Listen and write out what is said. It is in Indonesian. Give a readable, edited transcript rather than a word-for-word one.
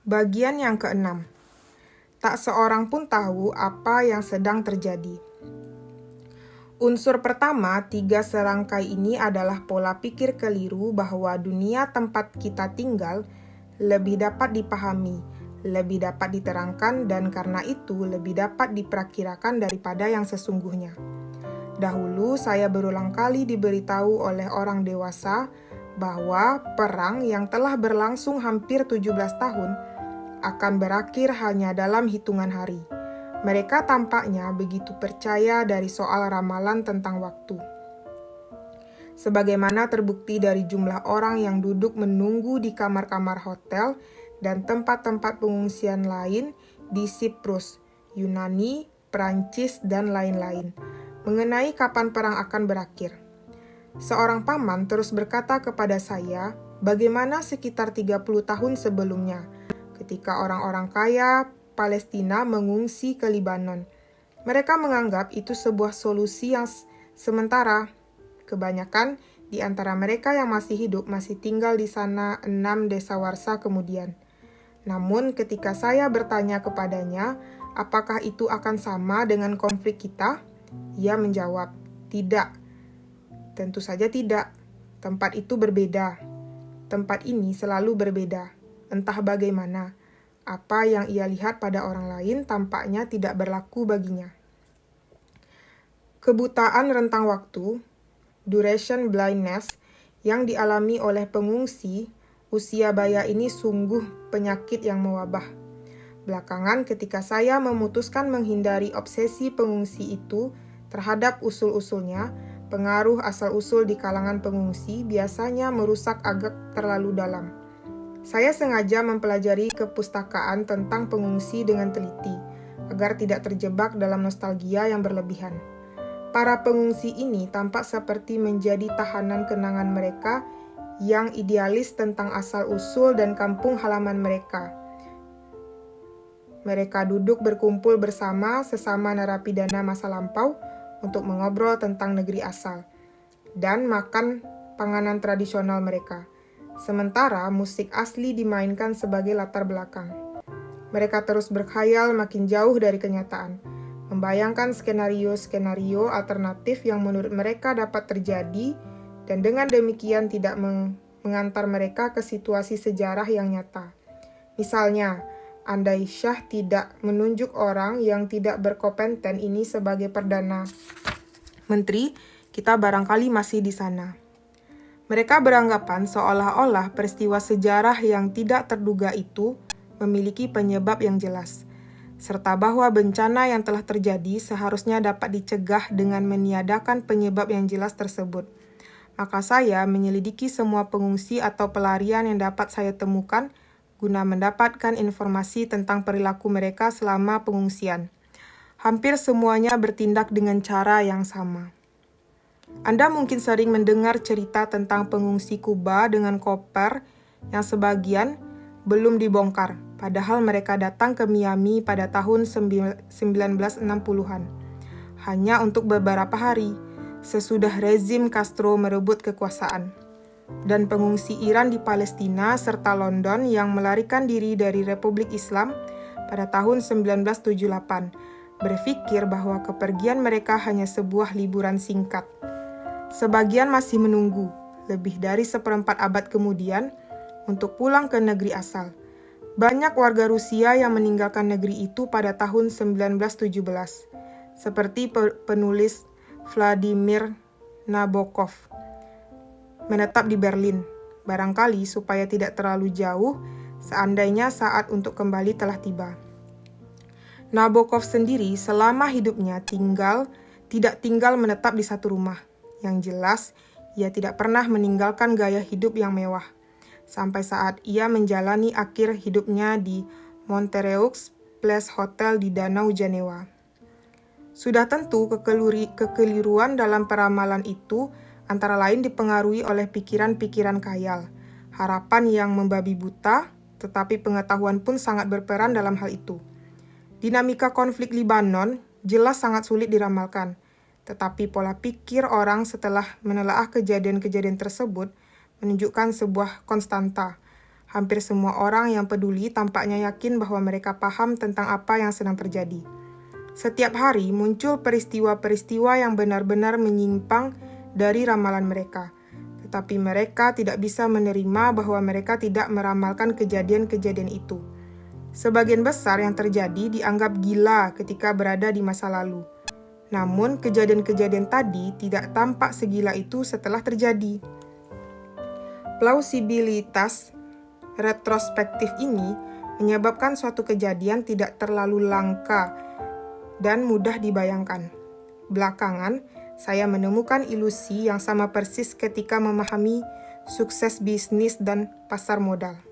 Bagian yang keenam. Tak seorang pun tahu apa yang sedang terjadi. Unsur pertama, 3 serangkai ini adalah pola pikir keliru bahwa dunia tempat kita tinggal lebih dapat dipahami, lebih dapat diterangkan, dan karena itu lebih dapat diperkirakan daripada yang sesungguhnya. Dahulu saya berulang kali diberitahu oleh orang dewasa bahwa perang yang telah berlangsung hampir 17 tahun akan berakhir hanya dalam hitungan hari. Mereka tampaknya begitu percaya dari soal ramalan tentang waktu. Sebagaimana terbukti dari jumlah orang yang duduk menunggu di kamar-kamar hotel dan tempat-tempat pengungsian lain di Siprus, Yunani, Prancis, dan lain-lain, mengenai kapan perang akan berakhir. Seorang paman terus berkata kepada saya, bagaimana sekitar 30 tahun sebelumnya, ketika orang-orang kaya Palestina mengungsi ke Libanon. Mereka menganggap itu sebuah solusi yang sementara. Kebanyakan di antara mereka yang masih hidup masih tinggal di sana 6 dasawarsa kemudian. Namun ketika saya bertanya kepadanya, apakah itu akan sama dengan konflik kita? Ia menjawab, tidak. Tentu saja tidak. Tempat itu berbeda. Tempat ini selalu berbeda. Entah bagaimana, apa yang ia lihat pada orang lain tampaknya tidak berlaku baginya. Kebutaan rentang waktu, duration blindness, yang dialami oleh pengungsi usia baya ini sungguh penyakit yang mewabah. Belakangan ketika saya memutuskan menghindari obsesi pengungsi itu terhadap usul-usulnya, pengaruh asal-usul di kalangan pengungsi biasanya merusak agak terlalu dalam. Saya sengaja mempelajari kepustakaan tentang pengungsi dengan teliti, agar tidak terjebak dalam nostalgia yang berlebihan. Para pengungsi ini tampak seperti menjadi tahanan kenangan mereka yang idealis tentang asal-usul dan kampung halaman mereka. Mereka duduk berkumpul bersama sesama narapidana masa lampau untuk mengobrol tentang negeri asal dan makan panganan tradisional mereka. Sementara musik asli dimainkan sebagai latar belakang. Mereka terus berkhayal makin jauh dari kenyataan, membayangkan skenario-skenario alternatif yang menurut mereka dapat terjadi dan dengan demikian tidak mengantar mereka ke situasi sejarah yang nyata. Misalnya, andai Syah tidak menunjuk orang yang tidak berkompeten ini sebagai Perdana Menteri, kita barangkali masih di sana. Mereka beranggapan seolah-olah peristiwa sejarah yang tidak terduga itu memiliki penyebab yang jelas, serta bahwa bencana yang telah terjadi seharusnya dapat dicegah dengan meniadakan penyebab yang jelas tersebut. Maka saya menyelidiki semua pengungsi atau pelarian yang dapat saya temukan guna mendapatkan informasi tentang perilaku mereka selama pengungsian. Hampir semuanya bertindak dengan cara yang sama. Anda mungkin sering mendengar cerita tentang pengungsi Kuba dengan koper yang sebagian belum dibongkar, padahal mereka datang ke Miami pada tahun 1960-an. Hanya untuk beberapa hari, sesudah rezim Castro merebut kekuasaan. Dan pengungsi Iran di Palestina serta London yang melarikan diri dari Republik Islam pada tahun 1978, berpikir bahwa kepergian mereka hanya sebuah liburan singkat. Sebagian masih menunggu, lebih dari 1/4 abad kemudian, untuk pulang ke negeri asal. Banyak warga Rusia yang meninggalkan negeri itu pada tahun 1917, seperti penulis Vladimir Nabokov, menetap di Berlin, barangkali supaya tidak terlalu jauh seandainya saat untuk kembali telah tiba. Nabokov sendiri selama hidupnya tidak tinggal menetap di satu rumah. Yang jelas, ia tidak pernah meninggalkan gaya hidup yang mewah, sampai saat ia menjalani akhir hidupnya di Montreux Place Hotel di Danau Jenewa. Sudah tentu kekeliruan dalam peramalan itu antara lain dipengaruhi oleh pikiran-pikiran khayal, harapan yang membabi buta, tetapi pengetahuan pun sangat berperan dalam hal itu. Dinamika konflik Libanon jelas sangat sulit diramalkan, tetapi pola pikir orang setelah menelaah kejadian-kejadian tersebut menunjukkan sebuah konstanta, Hampir semua orang yang peduli tampaknya yakin bahwa mereka paham tentang apa yang sedang terjadi. Setiap hari muncul peristiwa-peristiwa yang benar-benar menyimpang dari ramalan mereka. Tetapi mereka tidak bisa menerima bahwa mereka tidak meramalkan kejadian-kejadian itu. Sebagian besar yang terjadi dianggap gila ketika berada di masa lalu. Namun, kejadian-kejadian tadi tidak tampak segila itu setelah terjadi. Plausibilitas retrospektif ini menyebabkan suatu kejadian tidak terlalu langka dan mudah dibayangkan. Belakangan, saya menemukan ilusi yang sama persis ketika memahami sukses bisnis dan pasar modal.